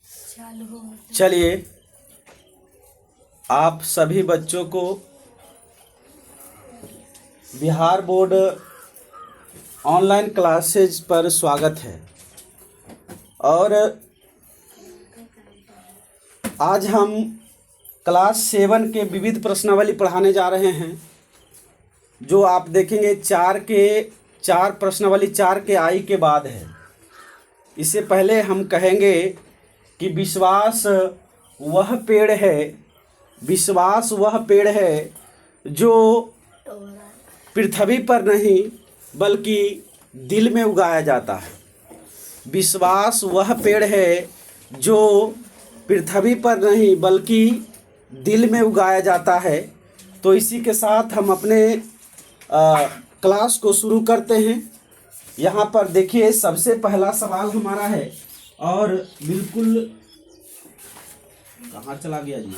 चलिए, आप सभी बच्चों को बिहार बोर्ड ऑनलाइन क्लासेज पर स्वागत है। और आज हम क्लास 7 के विविध प्रश्नावली पढ़ाने जा रहे हैं, जो आप देखेंगे 4 प्रश्नावली 4 के आई के बाद है। इससे पहले हम कहेंगे कि विश्वास वह पेड़ है जो पृथ्वी पर नहीं बल्कि दिल में उगाया जाता है। विश्वास वह पेड़ है जो पृथ्वी पर नहीं बल्कि दिल में उगाया जाता है। तो इसी के साथ हम अपने क्लास को शुरू करते हैं। यहाँ पर देखिए, सबसे पहला सवाल हमारा है और बिल्कुल कहाँ चला गया जी?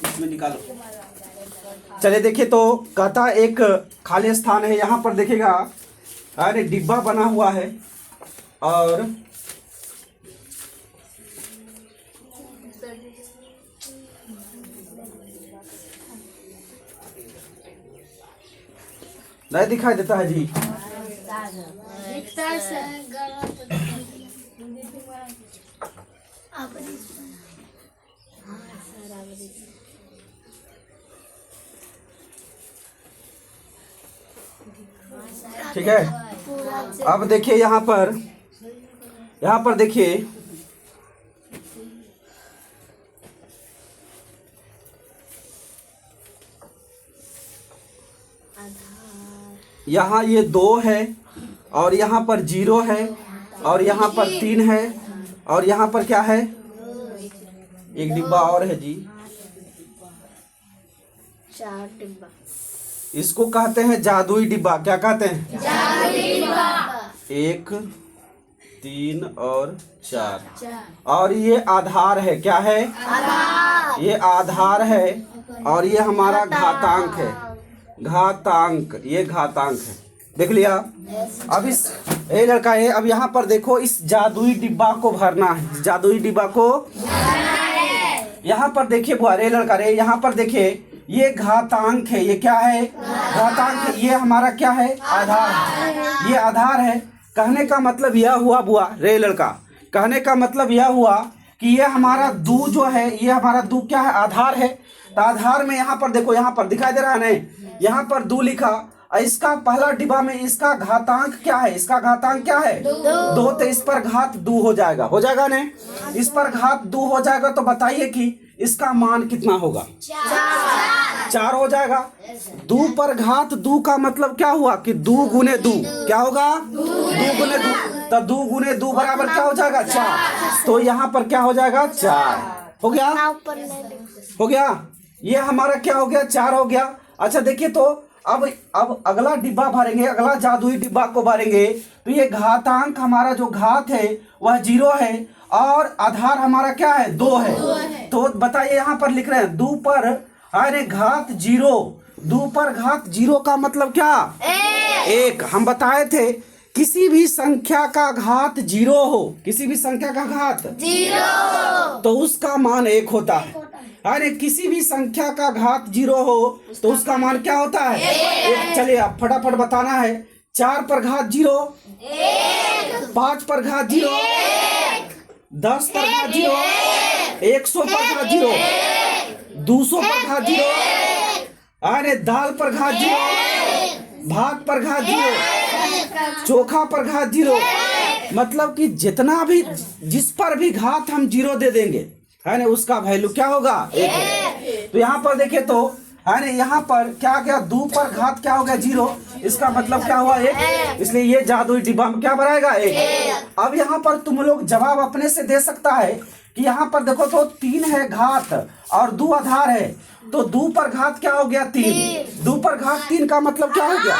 इसमें निकालो। चले देखिए, तो कहता एक खाली स्थान है। यहाँ पर देखिएगा, अरे डिब्बा बना हुआ है और नहीं दिखाई देता है जी। ठीक है, अब देखिए यहाँ पर देखिए, यहाँ ये 2 है और यहाँ पर 0 है और यहाँ पर 3 है और यहाँ पर क्या है? एक डिब्बा और है जी। 4 डिब्बा। इसको कहते हैं जादुई डिब्बा। क्या कहते हैं? जादुई डिब्बा। 1 3 और 4। और ये आधार है। क्या है? आधार। ये आधार है और ये हमारा घातांक है। ये घातांक है। देख लिया? अब इस लड़का है, अब यहाँ पर देखो, इस जादुई डिब्बा को भरना है। जादुई डिब्बा को यहाँ पर देखिए बुआरे लड़का रे, यहाँ पर देखिए, ये घातांक है। ये क्या है? घातांक है। ये हमारा क्या है? आधार है। ये आधार है। कहने का मतलब यह हुआ बुआ रे लड़का, कहने का मतलब यह हुआ कि ये हमारा दू जो है, ये हमारा दू क्या है? आधार है। तो आधार में यहाँ पर देखो, यहाँ पर दिखाई दे रहा है नहीं? यहाँ पर 2 लिखा और इसका पहला डिब्बा में इसका घातांक क्या है? इसका घातांक क्या है? 2। तो इस पर घात 2 हो जाएगा नहीं? इस पर घात 2 हो जाएगा। तो बताइए कि इसका मान कितना होगा? 4 हो जाएगा। 2 पर घात 2 का मतलब क्या हुआ कि 2 गुने 2 क्या होगा? 2 गुने 2। तो 2 गुने 2 बराबर क्या हो जाएगा? 4। तो यहाँ पर क्या हो जाएगा? 4 हो गया। ये हमारा क्या हो गया? 4 हो गया। अच्छा देखिए, तो अब अगला डिब्बा भरेंगे, अगला जादुई डिब्बा को भरेंगे। तो ये घातांक हमारा जो घात है वह 0 है और आधार हमारा क्या है? 2 है। तो बताइए, यहाँ पर लिख रहे हैं 2 पर अरे घात 0। 2 पर घात 0 का मतलब क्या? 1। हम बताए थे किसी भी संख्या का घात 0 हो, किसी भी संख्या का घात 0 तो उसका मान 1 होता है। अरे किसी भी संख्या का घात 0 हो तो उसका मान क्या होता है? 1। चलिए अब फटाफट बताना है। 4 पर घात 0, 5 पर घात 0, 10 पर घात 0, 100 पर घात 0, 200 पर घात 0, अरे दाल पर घात 0, भात पर घात 0, चोखा पर घात 0। मतलब कि जितना भी, जिस पर भी घात हम 0 दे देंगे है ना, उसका वैल्यू क्या होगा? 1 है। तो यहाँ पर देखे तो है ना, यहाँ पर क्या गया? 2 पर घात क्या हो गया? 0। इसका मतलब क्या हुआ? 1। इसलिए ये जादुई डिब्बा में क्या बनाएगा? 1। अब यहाँ पर तुम लोग जवाब अपने से दे सकता है कि यहाँ पर देखो तो 3 है घात और 2 आधार है। तो 2 पर घात क्या हो गया? 3। 2 पर घात 3 का मतलब क्या हो गया?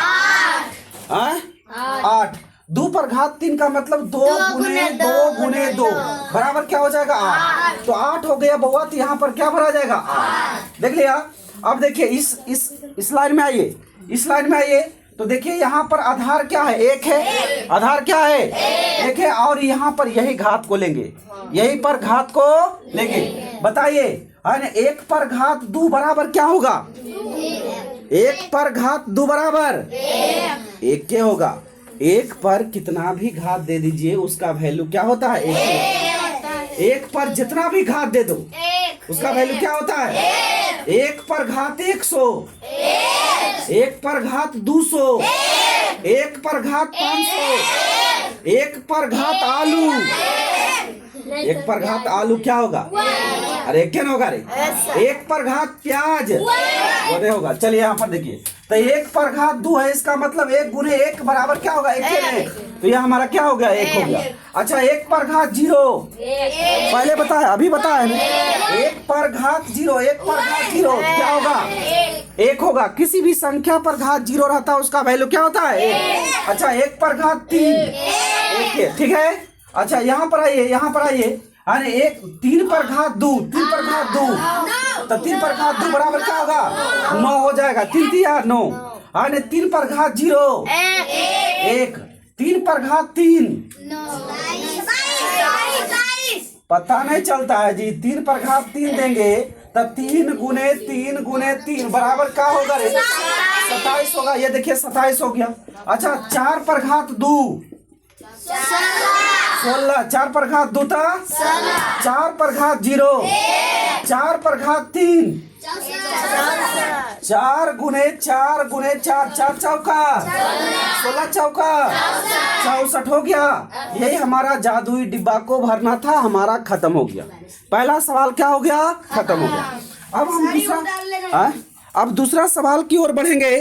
8। 2 पर घात 3 का मतलब 2 गुने 2 बराबर क्या हो जाएगा? 8। तो 8 हो गया बउआ। तो यहाँ पर क्या भरा जाएगा? 8। देख लिया? अब देखिए इस लाइन में आइए, इस लाइन में आइए। तो देखिए यहाँ पर आधार क्या है, एक है, आधार क्या है, एक है, और यहाँ पर यही घात को लेंगे, यही पर घात को लेंगे। बताइए है ना, एक पर घात दो बराबर क्या होगा, एक पर घात दो बराबर एक के होगा। एक पर कितना भी घात दे दीजिए उसका वैल्यू क्या होता है, एक पर जितना भी घात दे दो उसका वैल्यू क्या होता है, एक पर घात 100, एक पर घात 200, एक पर घात 500, एक पर घात आलू, एक पर घात आलू क्या होगा, अरे क्या होगा रे, एक पर घात प्याज वो नहीं होगा। चलिए यहाँ पर देखिए, तो एक पर घात 2 है, इसका मतलब 1 गुने 1 बराबर क्या होगा, 1 तो यह हमारा क्या हो गया, 1 हो गया। अच्छा एक पर घात 0 पहले बताया, अभी बताया ना, एक पर घात 0, एक पर घात 0 क्या होगा, 1 होगा। किसी भी संख्या पर घात 0 रहता है उसका वैल्यू क्या होता है, 1। अच्छा एक पर घात 3 1 है, ठीक है। अच्छा यहाँ पर आइए, यहाँ पर आइए, अरे एक 3 पर घात 2, 3 पर घात 2, तो 3 पर घात 2 बराबर क्या होगा, 9 हो जाएगा, 3 3 9। अरे 3 पर घात 0 1, 3 पर घात 3 पता नहीं चलता है जी, 3 पर घात 3 देंगे तब 3 गुने 3 गुने 3 बराबर क्या होगा रे, 27 होगा। ये देखिए 27 हो गया। अच्छा 4 पर घात 2 16, 4 पर घात 2 था 4 पर घात 0, 4 पर घात 3 4 गुने 4 गुने 4 4 चौका 16 चौका 64 हो गया। यही हमारा जादुई डिब्बा को भरना था, हमारा खत्म हो गया। पहला सवाल क्या हो गया, खत्म हो गया। अब हम दूसरा, अब दूसरा सवाल की ओर बढ़ेंगे।